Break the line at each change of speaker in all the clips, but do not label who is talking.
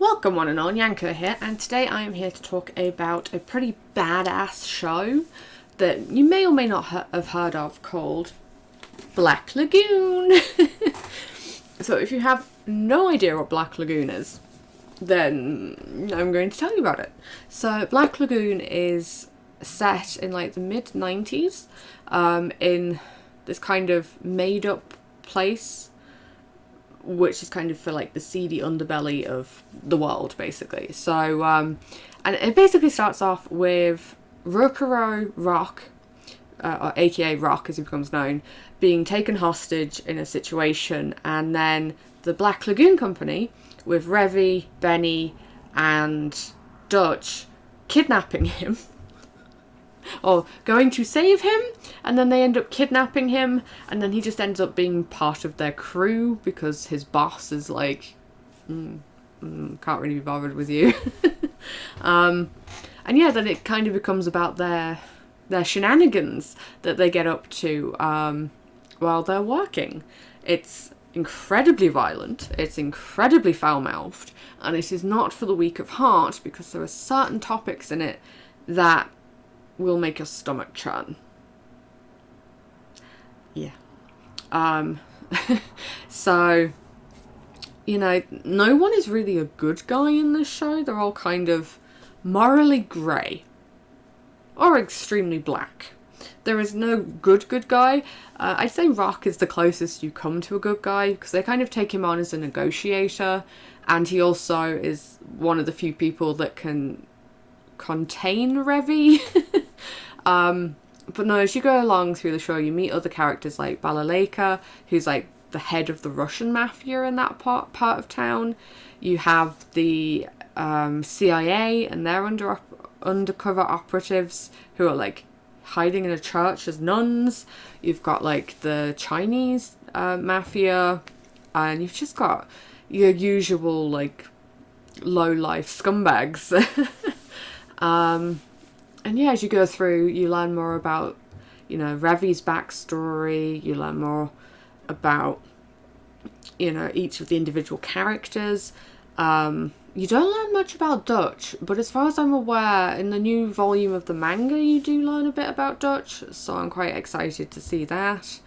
Welcome one and all, Nyanko here, and today I am here to talk about a pretty badass show that you may or may not have heard of called Black Lagoon. So if you have no idea what Black Lagoon is, then I'm going to tell you about it. So Black Lagoon is set in like the mid-90s in this kind of made up place, which is kind of for like the seedy underbelly of the world, basically. So, and it basically starts off with Rokuro Rock, or aka Rock as he becomes known, being taken hostage in a situation, and then the Black Lagoon Company, with Revy, Benny, and Dutch, kidnapping him. Or going to save him, and then they end up kidnapping him, and then he just ends up being part of their crew because his boss is like, can't really be bothered with you. And yeah, then it kind of becomes about their shenanigans that they get up to while they're working. It's incredibly violent, it's incredibly foul-mouthed, and it is not for the weak of heart because there are certain topics in it that will make your stomach churn. Yeah. So, you know, no one is really a good guy in this show. They're all kind of morally grey. Or extremely black. There is no good guy. I'd say Rock is the closest you come to a good guy, because they kind of take him on as a negotiator, and he also is one of the few people that can contain Revy. But no, as you go along through the show, you meet other characters like Balaleka, who's like the head of the Russian mafia in that part of town. You have the CIA and their undercover operatives who are like hiding in a church as nuns. You've got like the Chinese mafia, and you've just got your usual like low-life scumbags. And yeah, as you go through, you learn more about, you know, Revy's backstory, you learn more about, you know, each of the individual characters. You don't learn much about Dutch, but as far as I'm aware, in the new volume of the manga, you do learn a bit about Dutch, so I'm quite excited to see that.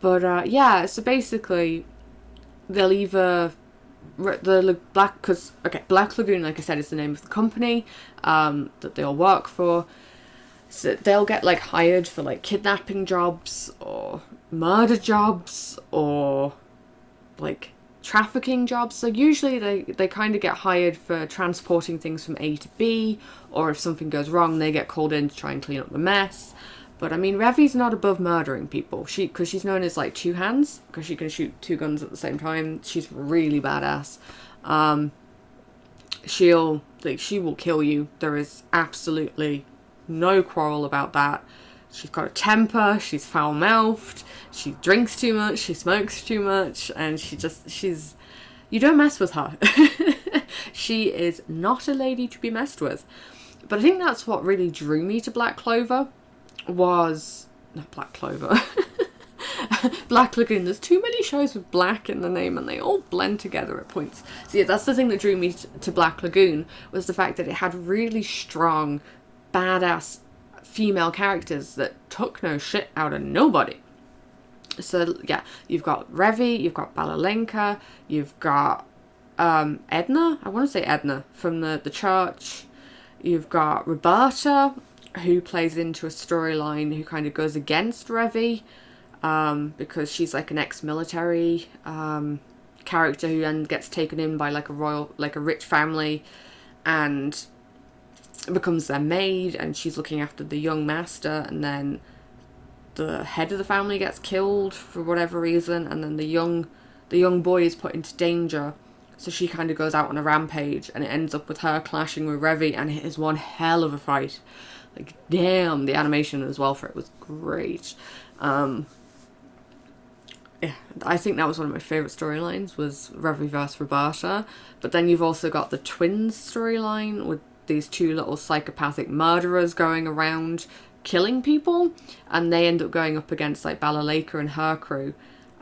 But yeah, so basically, they'll either Black Lagoon, like I said, is the name of the company that they all work for. So they'll get like hired for like kidnapping jobs or murder jobs or like trafficking jobs. So usually they kind of get hired for transporting things from A to B, or if something goes wrong, they get called in to try and clean up the mess. But I mean, Revy's not above murdering people. Because she's known as like two hands, because she can shoot two guns at the same time. She's really badass. She will kill you. There is absolutely no quarrel about that. She's got a temper. She's foul-mouthed. She drinks too much. She smokes too much, and she's. You don't mess with her. She is not a lady to be messed with. But I think that's what really drew me to Black Clover. Not Black Clover. Black Lagoon. There's too many shows with black in the name and they all blend together at points. So yeah, that's the thing that drew me to Black Lagoon, was the fact that it had really strong, badass female characters that took no shit out of nobody. So yeah, you've got Revy, you've got Balalenka, you've got Edna, I want to say Edna, from the church. You've got Roberta, who plays into a storyline who kind of goes against Revy, because she's like an ex-military character who then gets taken in by like a rich family and becomes their maid, and she's looking after the young master, and then the head of the family gets killed for whatever reason, and then the young boy is put into danger. So she kind of goes out on a rampage, and it ends up with her clashing with Revy, and it is one hell of a fight. Like, damn, the animation as well for it was great. Yeah, I think that was one of my favourite storylines, was Revy vs. Roberta. But then you've also got the twins storyline with these two little psychopathic murderers going around killing people, and they end up going up against like Balaleka and her crew.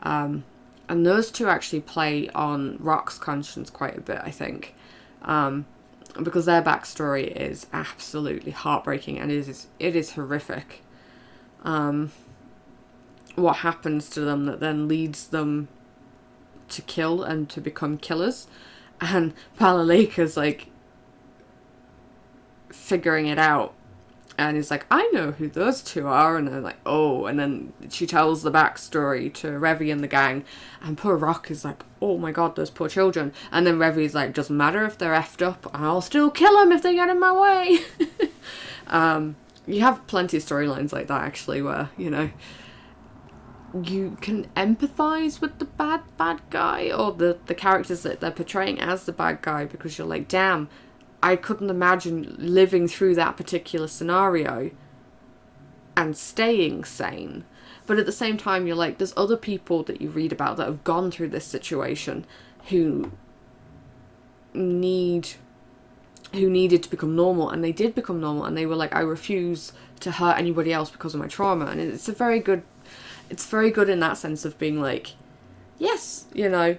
And those two actually play on Rock's conscience quite a bit, I think. because their backstory is absolutely heartbreaking, and it is horrific. What happens to them that then leads them to kill and to become killers, and Palaleka's like figuring it out, and he's like, I know who those two are, and they're like, oh, and then she tells the backstory to Revy and the gang, and poor Rock is like, oh my god, those poor children, and then Revy's like, doesn't matter if they're effed up, I'll still kill them if they get in my way. You have plenty of storylines like that, actually, where, you know, you can empathise with the bad guy, or the characters that they're portraying as the bad guy, because you're like, damn, I couldn't imagine living through that particular scenario and staying sane. But at the same time, you're like, there's other people that you read about that have gone through this situation who needed to become normal, and they did become normal, and they were like, I refuse to hurt anybody else because of my trauma. And it's very good in that sense of being like, yes, you know,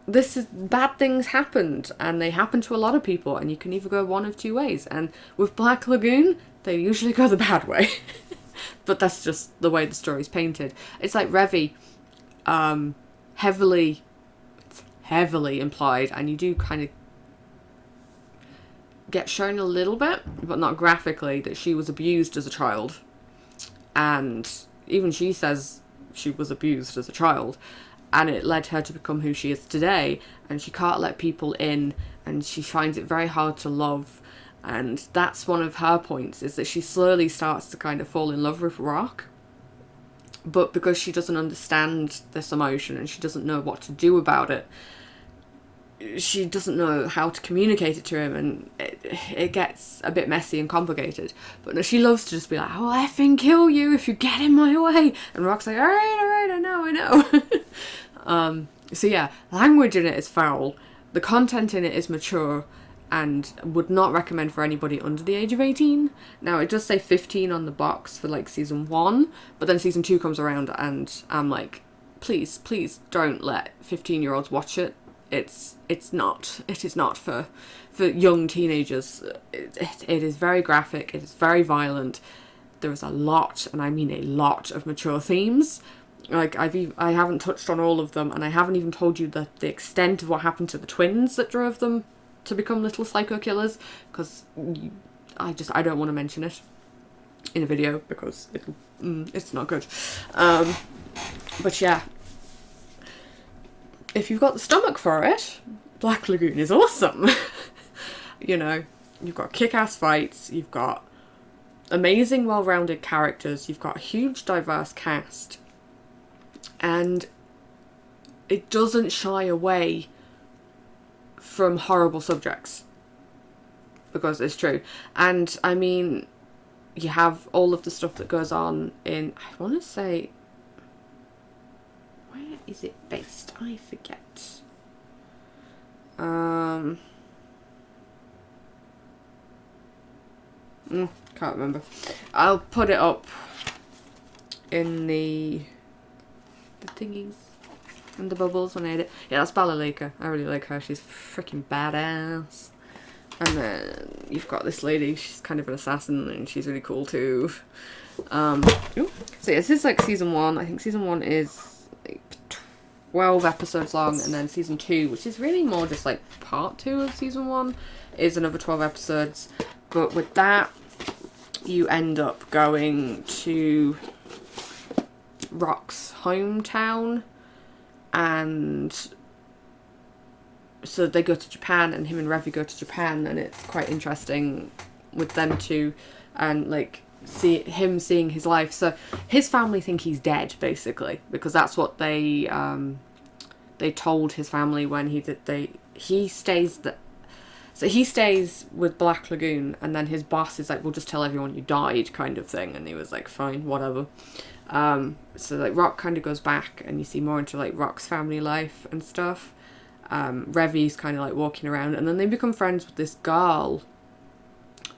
bad things happened, and they happen to a lot of people, and you can either go one of two ways. And with Black Lagoon, they usually go the bad way. But that's just the way the story's painted. It's like Revy, heavily implied, and you do kind of get shown a little bit, but not graphically, that she was abused as a child. And even she says she was abused as a child, and it led her to become who she is today, and she can't let people in, and she finds it very hard to love. And that's one of her points, is that she slowly starts to kind of fall in love with Rock, but because she doesn't understand this emotion and she doesn't know what to do about it, she doesn't know how to communicate it to him, and it gets a bit messy and complicated. But no, she loves to just be like, I'll effing kill you if you get in my way. And Rock's like, alright, I know. So yeah, language in it is foul. The content in it is mature, and would not recommend for anybody under the age of 18. Now, it does say 15 on the box for like season 1, but then season 2 comes around, and I'm like, please don't let 15-year-olds watch it. It is not for young teenagers. It is very graphic, it is very violent. There is a lot, and I mean a lot, of mature themes. Like, I haven't touched on all of them, and I haven't even told you the extent of what happened to the twins that drove them to become little psycho killers, because I don't want to mention it in a video, because it's not good. But yeah, if you've got the stomach for it, Black Lagoon is awesome. You know, you've got kick-ass fights, you've got amazing, well-rounded characters, you've got a huge, diverse cast, and it doesn't shy away from horrible subjects, because it's true. And I mean, you have all of the stuff that goes on in, I want to say, where is it based? I forget. Can't remember. I'll put it up in the thingies and the bubbles when I edit. Yeah, that's Balaleka. I really like her. She's freaking badass. And then you've got this lady. She's kind of an assassin, and she's really cool too. So yeah, this is like season 1. I think season 1 is like 12 episodes long, and then season 2, which is really more just like part 2 of season 1, is another 12 episodes. But with that, you end up going to Rock's hometown, and so they go to Japan, and him and Revy go to Japan, and it's quite interesting with them two, and like seeing his life. So his family think he's dead, basically, because that's what they told his family when he stays with Black Lagoon, and then his boss is like, we'll just tell everyone you died, kind of thing. And he was like, fine, whatever. So like Rock kind of goes back, and you see more into like Rock's family life and stuff. Revy's kind of like walking around, and then they become friends with this girl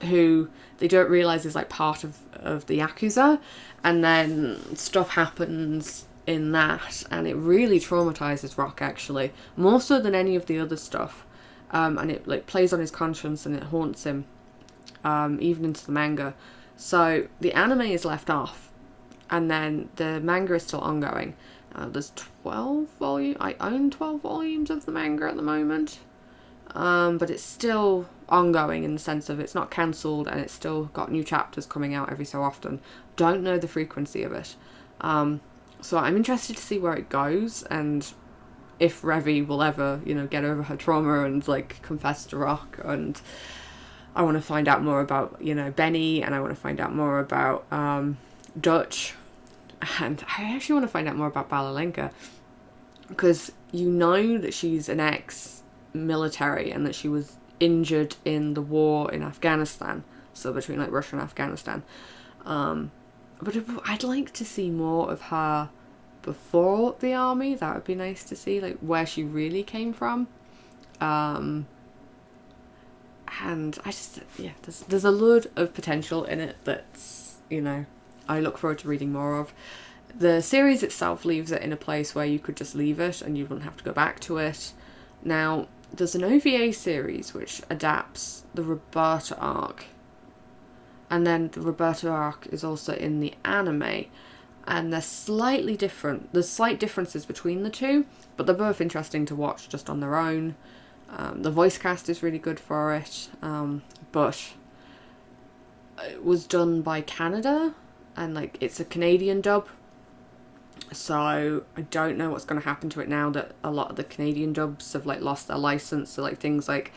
who they don't realise is like part of the Yakuza, and then stuff happens in that, and it really traumatises Rock, actually, more so than any of the other stuff. and it like plays on his conscience and it haunts him, even into the manga. So the anime is left off, and then the manga is still ongoing. There's 12 volumes. I own 12 volumes of the manga at the moment, but it's still ongoing in the sense of it's not cancelled, and it's still got new chapters coming out every so often. Don't know the frequency of it. So I'm interested to see where it goes, and if Revi will ever, get over her trauma and like confess to Rock. And I want to find out more about, Benny, and I want to find out more about Dutch, and I actually want to find out more about Balalenka, because that she's an ex-military and that she was injured in the war in Afghanistan, so between like Russia and Afghanistan. But I'd like to see more of her before the army. That would be nice to see, like where she really came from. And I just, there's a load of potential in it that's, I look forward to reading more of. The series itself leaves it in a place where you could just leave it and you wouldn't have to go back to it. Now, there's an OVA series which adapts the Roberta arc. And then the Roberta arc is also in the anime. And they're slightly different. There's slight differences between the two, but they're both interesting to watch just on their own. The voice cast is really good for it, but it was done by Canada, and like it's a Canadian dub, so I don't know what's going to happen to it now that a lot of the Canadian dubs have like lost their license. So like things like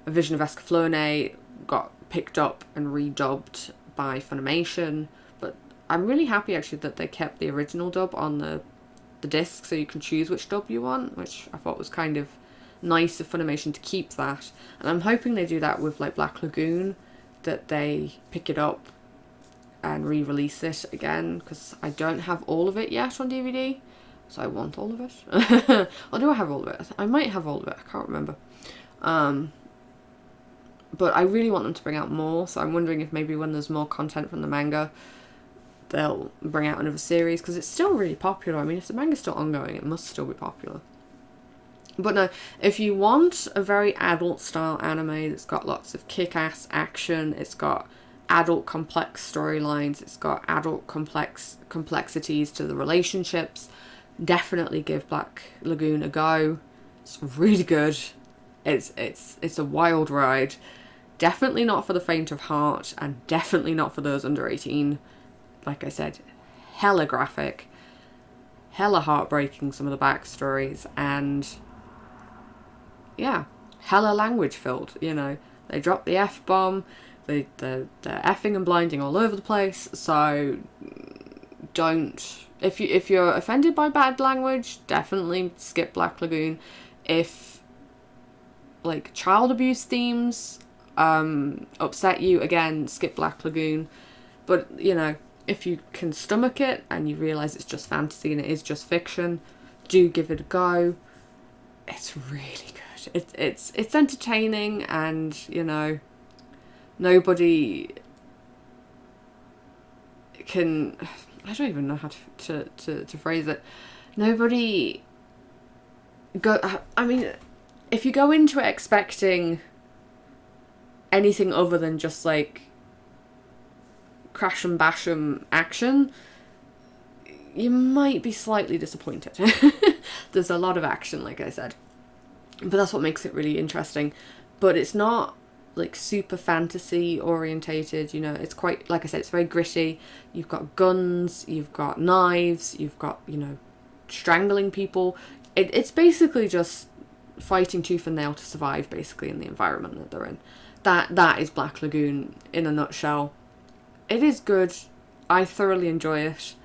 A Vision of Escaflowne got picked up and redubbed by Funimation, but I'm really happy actually that they kept the original dub on the disc, so you can choose which dub you want, which I thought was kind of nice of Funimation to keep that. And I'm hoping they do that with like Black Lagoon, that they pick it up and re-release it again, because I don't have all of it yet on DVD, so I want all of it. Or do I have all of it? I might have all of it, I can't remember. But I really want them to bring out more, so I'm wondering if maybe when there's more content from the manga, they'll bring out another series, because it's still really popular. I mean, if the manga's still ongoing, it must still be popular. But no, if you want a very adult style anime that's got lots of kick-ass action, it's got adult complex storylines, it's got adult complexities to the relationships, definitely give Black Lagoon a go. It's really good. It's a wild ride. Definitely not for the faint of heart, and definitely not for those under 18. Like I said, hella graphic, hella heartbreaking, some of the backstories, and yeah, hella language filled, They drop the F-bomb, they're effing and blinding all over the place, so don't, if you're offended by bad language, definitely skip Black Lagoon. If like child abuse themes upset you, again, skip Black Lagoon. But if you can stomach it and you realise it's just fantasy and it is just fiction, do give it a go. It's really good. It's entertaining, and nobody can, I don't even know how to phrase it. Nobody I mean, if you go into it expecting anything other than just like crash and bash 'em action, you might be slightly disappointed. There's a lot of action, like I said, but that's what makes it really interesting. But it's not like super fantasy orientated, it's quite, like I said, it's very gritty. You've got guns, you've got knives, you've got strangling people. It's basically just fighting tooth and nail to survive, basically, in the environment that they're in. That is Black Lagoon in a nutshell. It is good. I thoroughly enjoy it.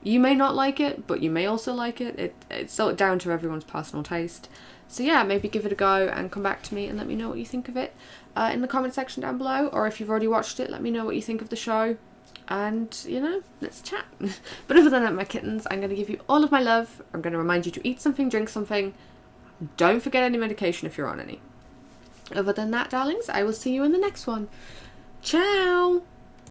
You may not like it, but you may also like it. It's so down to everyone's personal taste. So yeah, maybe give it a go and come back to me and let me know what you think of it in the comment section down below. Or if you've already watched it, let me know what you think of the show. And, let's chat. But other than that, my kittens, I'm going to give you all of my love. I'm going to remind you to eat something, drink something. Don't forget any medication if you're on any. Other than that, darlings, I will see you in the next one. Ciao!